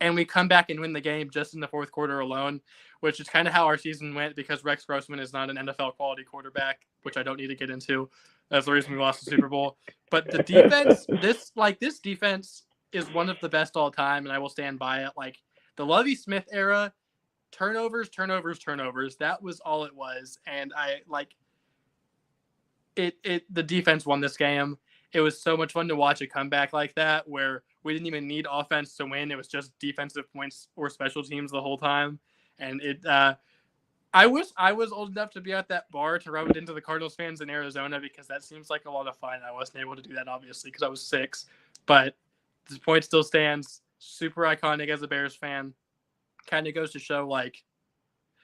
And we come back and win the game just in the fourth quarter alone, which is kind of how our season went because Rex Grossman is not an NFL quality quarterback, which I don't need to get into. That's the reason we lost the Super Bowl. But the defense, this defense is one of the best all time, and I will stand by it. Like the Lovie Smith era, turnovers. That was all it was. And I like it. The defense won this game. It was so much fun to watch a comeback like that where we didn't even need offense to win. It was just defensive points or special teams the whole time. And I wish I was old enough to be at that bar to rub it into the Cardinals fans in Arizona because that seems like a lot of fun. I wasn't able to do that, obviously, because I was 6. But this point still stands. Super iconic as a Bears fan. Kind of goes to show, like,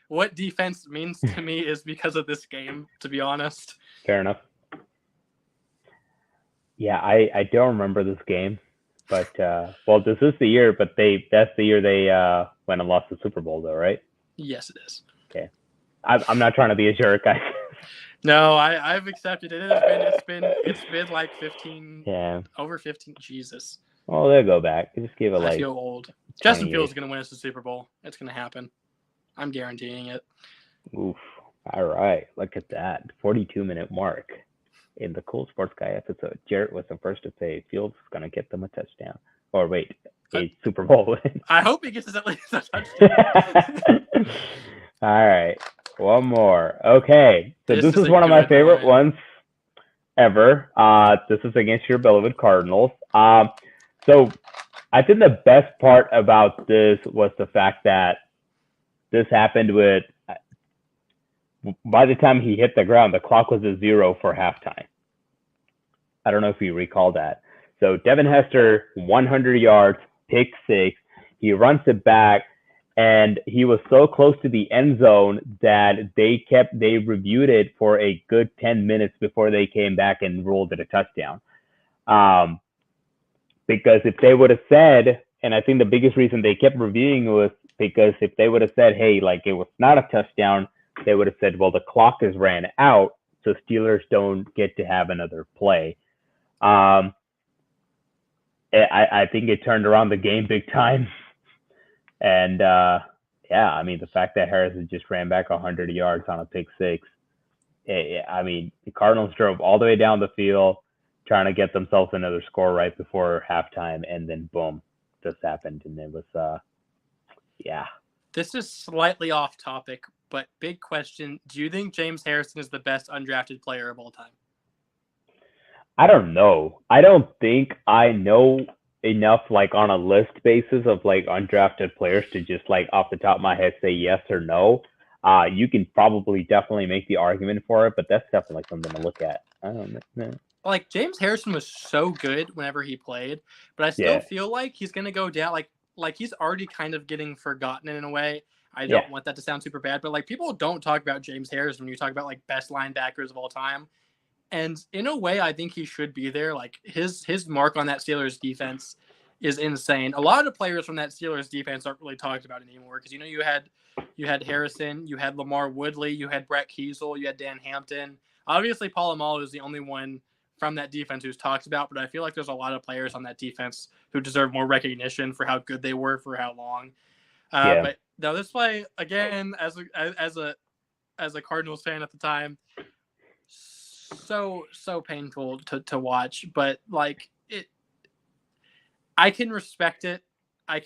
what defense means to me is because of this game, to be honest. Fair enough. Yeah, I don't remember this game, but this is the year, but that's the year they went and lost the Super Bowl, though, right? Yes, it is. Okay, I'm not trying to be a jerk. No, I've accepted it. It's been like 15. Yeah. Over 15. Jesus. Well, they'll go back. Just give it I feel old. Justin Fields is going to win us the Super Bowl. It's going to happen. I'm guaranteeing it. Oof. All right. Look at that. 42-minute mark. In the Cool Sports Guy episode, Jarrett was the first to say Fields is going to get them a touchdown. Or wait, a Super Bowl win. I hope he gets us at least a touchdown. All right. One more. Okay. So this is one of my favorite ones ever. This is against your beloved Cardinals. So I think the best part about this was the fact that this happened with by the time he hit the ground, the clock was at 0 for halftime. I don't know if you recall that. So Devin Hester, 100 yards, pick 6. He runs it back, and he was so close to the end zone that they reviewed it for a good 10 minutes before they came back and ruled it a touchdown. Because if they would have said, and I think the biggest reason they kept reviewing was because if they would have said, hey, like it was not a touchdown, they would have said, well, the clock has ran out, so Steelers don't get to have another play. I think it turned around the game big time. And, I mean, the fact that Harrison just ran back 100 yards on a pick 6, I mean, the Cardinals drove all the way down the field trying to get themselves another score right before halftime, and then, boom, this happened. And it was, This is slightly off topic, but big question. Do you think James Harrison is the best undrafted player of all time? I don't know. I don't think I know enough, like, on a list basis of, like, undrafted players to just, like, off the top of my head say yes or no. You can definitely make the argument for it, but that's definitely something to look at. I don't know. Like, James Harrison was so good whenever he played, but I still feel like he's going to go down, like he's already kind of getting forgotten in a way. I don't want that to sound super bad, but like people don't talk about James Harrison when you talk about like best linebackers of all time. And in a way, I think he should be there. Like his mark on that Steelers defense is insane. A lot of players from that Steelers defense aren't really talked about anymore because you had Harrison, you had Lamar Woodley, you had Brett Keisel, you had Dan Hampton. Obviously, Polamalu is the only one from that defense who's talked about, but I feel like there's a lot of players on that defense who deserve more recognition for how good they were for how long. But now this play again, as a Cardinals fan at the time, so painful to watch. But like it, I can respect it. I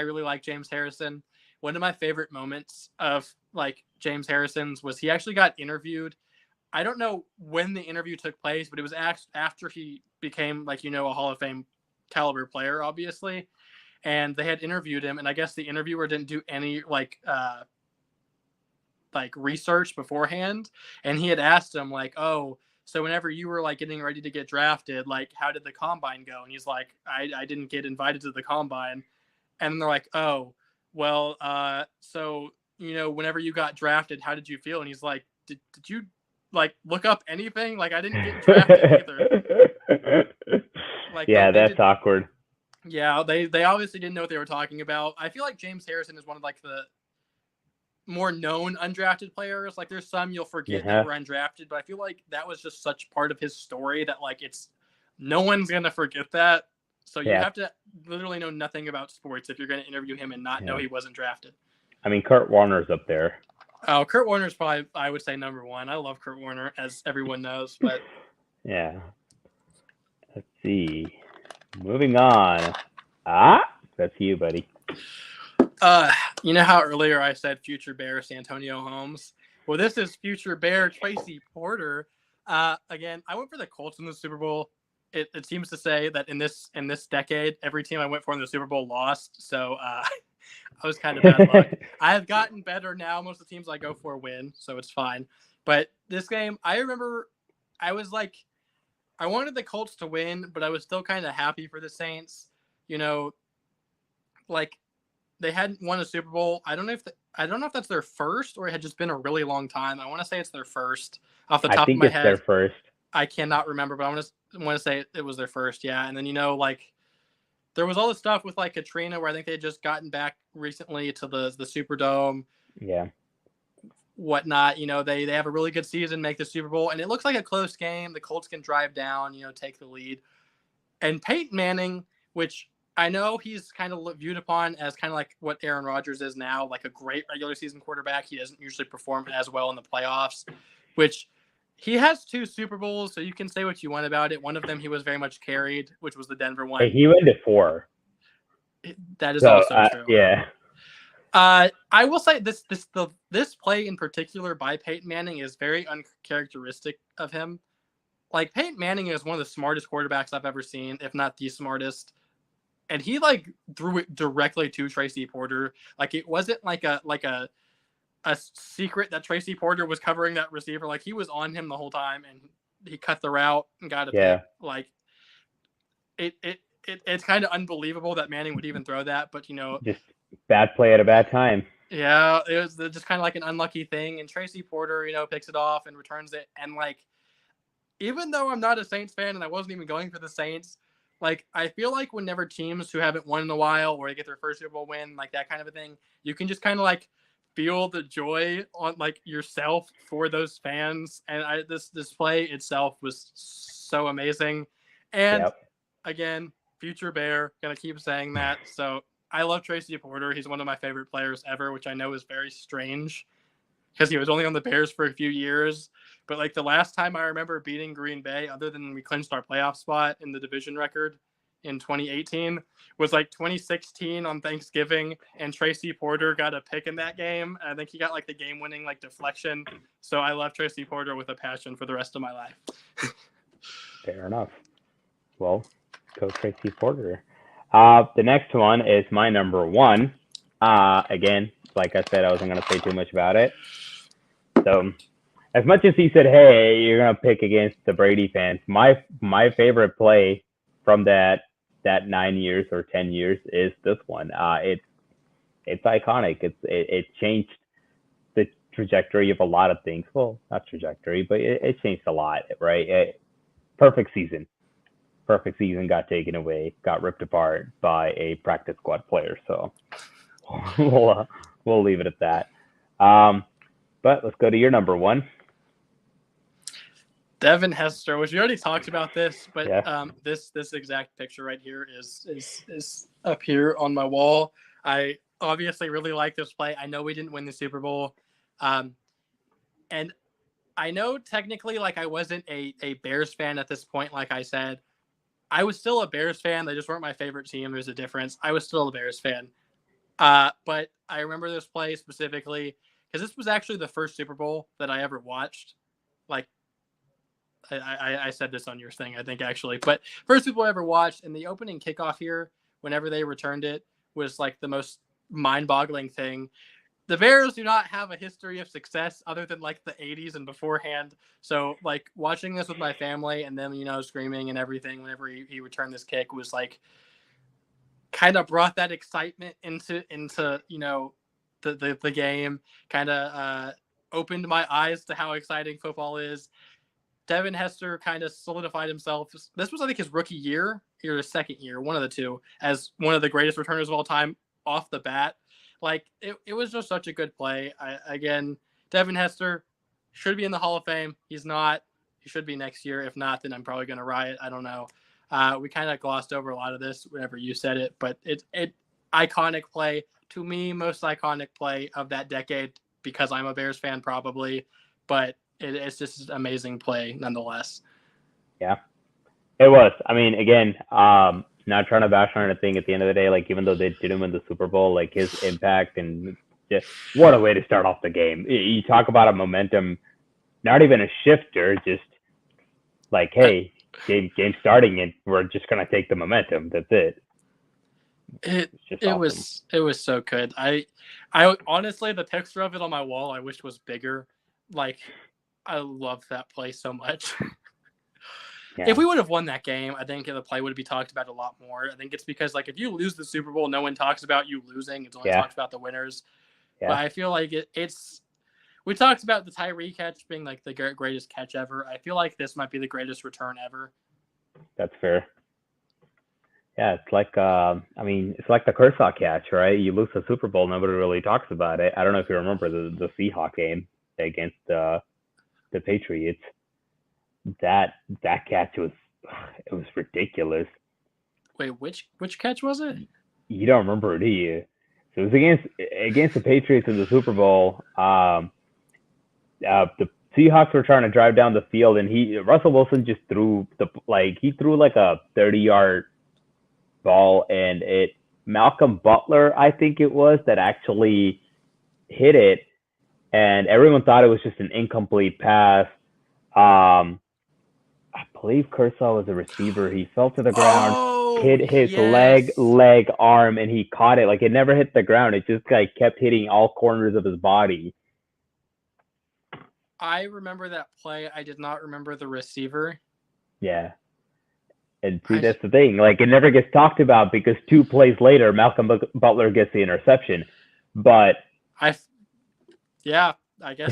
really like James Harrison. One of my favorite moments of like James Harrison's was he actually got interviewed I don't know when the interview took place, but it was after he became like, a Hall of Fame caliber player, obviously. And they had interviewed him, and I guess the interviewer didn't do any like research beforehand. And he had asked him like, "Oh, so whenever you were like getting ready to get drafted, like how did the combine go?" And he's like, I didn't get invited to the combine. And they're like, "Oh, well, so whenever you got drafted, how did you feel?" And he's like, did you like look up anything? Like I didn't get drafted either. Like Yeah, they that's did. awkward. Yeah, they obviously didn't know what they were talking about. I feel like James Harrison is one of like the more known undrafted players. Like there's some you'll forget that were undrafted, but I feel like that was just such part of his story that like no one's gonna forget that. So you have to literally know nothing about sports if you're going to interview him and not know he wasn't drafted. I mean, Kurt Warner's up there. Oh, Kurt Warner's probably, I would say, number one. I love Kurt Warner, as everyone knows. But yeah. Let's see. Moving on. That's you, buddy. You know how earlier I said future Bear Santonio Holmes? Well, this is future Bear Tracy Porter. Again, I went for the Colts in the Super Bowl. It seems to say that in this decade, every team I went for in the Super Bowl lost. So I was kind of bad luck. I have gotten better now. Most of the teams I go for win, so it's fine. But this game, I remember I was like, I wanted the Colts to win, but I was still kind of happy for the Saints. Like they hadn't won a Super Bowl. I don't know if that's their first or it had just been a really long time. I want to say it's their first off the top of my head. I think it's their first. I cannot remember, but I want to say it was their first. Yeah. And then, there was all this stuff with like Katrina where I think they had just gotten back recently to the Superdome. Yeah. Whatnot. They have a really good season, make the Super Bowl, and it looks like a close game. The Colts can drive down, take the lead. And Peyton Manning, which I know he's kind of viewed upon as kind of like what Aaron Rodgers is now, like a great regular season quarterback. He doesn't usually perform as well in the playoffs, which he has 2 Super Bowls, so you can say what you want about it. One of them he was very much carried, which was the Denver one. Hey, he went to 4. That is also true. Yeah. I will say this play in particular by Peyton Manning is very uncharacteristic of him. Like Peyton Manning is one of the smartest quarterbacks I've ever seen, if not the smartest. And he like threw it directly to Tracy Porter. Like it wasn't like a secret that Tracy Porter was covering that receiver. Like he was on him the whole time, and he cut the route and got a pick. Like it's kind of unbelievable that Manning would even throw that, but just bad play at a bad time. Yeah, it was just kind of like an unlucky thing. And Tracy Porter, picks it off and returns it. And like, even though I'm not a Saints fan and I wasn't even going for the Saints, like I feel like whenever teams who haven't won in a while or they get their first Super Bowl win, like that kind of a thing, you can just kind of like feel the joy on like yourself for those fans. And this play itself was so amazing. And again, future Bear, gonna keep saying that. So I love Tracy Porter. He's one of my favorite players ever, which I know is very strange because he was only on the Bears for a few years. But like the last time I remember beating Green Bay, other than we clinched our playoff spot in the division record in 2018, was like 2016 on Thanksgiving, and Tracy Porter got a pick in that game. I think he got like the game-winning like deflection. So I love Tracy Porter with a passion for the rest of my life. Fair enough. Well, go Tracy Porter. The next one is my number 1. Again, like I said, I wasn't going to say too much about it. So as much as he said, hey, you're going to pick against the Brady fans, my favorite play from that 9 years or 10 years is this one. It's iconic. It changed the trajectory of a lot of things. Well, not trajectory, but it changed a lot, right? Perfect season got taken away, got ripped apart by a practice squad player. So we'll leave it at that. But let's go to your number 1. Devin Hester, which we already talked about this, but this exact picture right here is up here on my wall. I obviously really like this play. I know we didn't win the Super Bowl. And I know technically like I wasn't a Bears fan at this point, like I said. I was still a Bears fan. They just weren't my favorite team. There's a difference. I was still a Bears fan. But I remember this play specifically because this was actually the first Super Bowl that I ever watched. Like I said this on your thing, I think, actually. But first people I ever watched, and the opening kickoff here, whenever they returned it, was like the most mind-boggling thing. The Bears do not have a history of success other than like the 80s and beforehand. So like watching this with my family and them, screaming and everything whenever he returned this kick was like kind of brought that excitement into the game, kind of opened my eyes to how exciting football is. Devin Hester kind of solidified himself. This was, I think, his rookie year or his second year, one of the two, as one of the greatest returners of all time off the bat. Like, it was just such a good play. Again, Devin Hester should be in the Hall of Fame. He's not. He should be next year. If not, then I'm probably going to riot. I don't know. We kind of glossed over a lot of this whenever you said it, but it iconic play. To me, most iconic play of that decade, because I'm a Bears fan probably, but it's just an amazing play nonetheless. Yeah, it was. I mean, again, not trying to bash on anything. At the end of the day, like, even though they didn't win the Super Bowl, like, his impact and just what a way to start off the game. You talk about a momentum, not even a shifter, just like, hey, game starting and we're just gonna take the momentum. That's it. It awesome. was so good. I honestly, the picture of it on my wall I wish was bigger. Like, I love that play so much. Yeah. If we would have won that game, I think the play would be talked about a lot more. I think it's because, like, if you lose the Super Bowl, no one talks about you losing. It's only talked about the winners. Yeah. But I feel like it's – we talked about the Tyree catch being, like, the greatest catch ever. I feel like this might be the greatest return ever. That's fair. Yeah, it's like it's like the Kershaw catch, right? You lose the Super Bowl, nobody really talks about it. I don't know if you remember the Seahawks game against the Patriots. That catch was ridiculous. Wait, which catch was it? You don't remember, do you? So it was against the Patriots in the Super Bowl. The Seahawks were trying to drive down the field, and Russell Wilson just threw a 30-yard ball, and Malcolm Butler, I think it was, that actually hit it, and everyone thought it was just an incomplete pass. I believe Kershaw was a receiver. He fell to the ground, hit his leg, arm, and he caught it. Like, it never hit the ground. It just like kept hitting all corners of his body. I remember that play. I did not remember the receiver. Yeah. And see, that's the thing. Like, it never gets talked about because 2 plays later, Malcolm Butler gets the interception. But I guess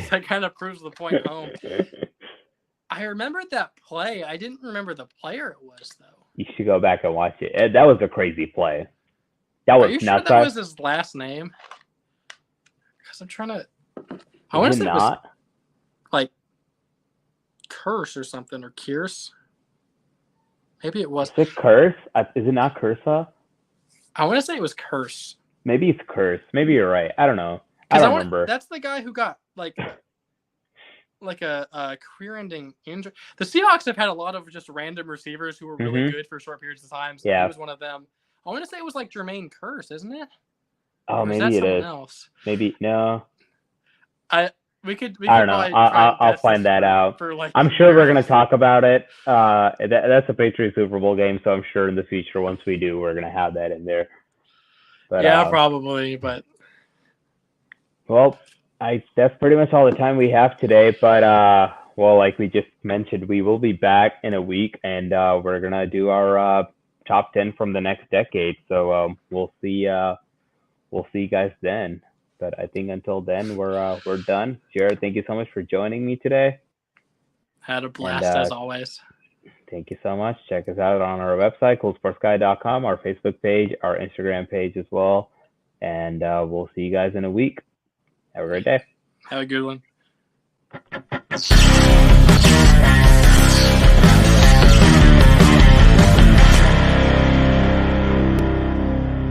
that kind of proves the point home. I remembered that play. I didn't remember the player it was, though. You should go back and watch it. That was a crazy play. Are you sure that was his last name? Because I'm trying to. I want to say it was like Curse or something, or Kearse. Maybe it was. Is it Curse? Is it not Kershaw? I want to say it was Curse. Maybe it's Curse. Maybe you're right. I don't know. I don't remember. That's the guy who got like a career-ending injury. The Seahawks have had a lot of just random receivers who were really good for short periods of time. So he was one of them. I want to say it was like Jermaine Kearse, isn't it? Oh, maybe it is. Else? Maybe no. We could I don't know. I'll find that out. I'm sure we're going to talk about it. That's a Patriots Super Bowl game, so I'm sure in the future, once we do, we're going to have that in there. But, probably. But well, that's pretty much all the time we have today. But like we just mentioned, we will be back in a week, and we're going to do our top 10 from the next decade. So we'll see you guys then. But I think until then, we're done. Jared, thank you so much for joining me today. Had a blast, as always. Thank you so much. Check us out on our website, coolsportsguy.com, our Facebook page, our Instagram page as well. And we'll see you guys in a week. Have a great day. Have a good one.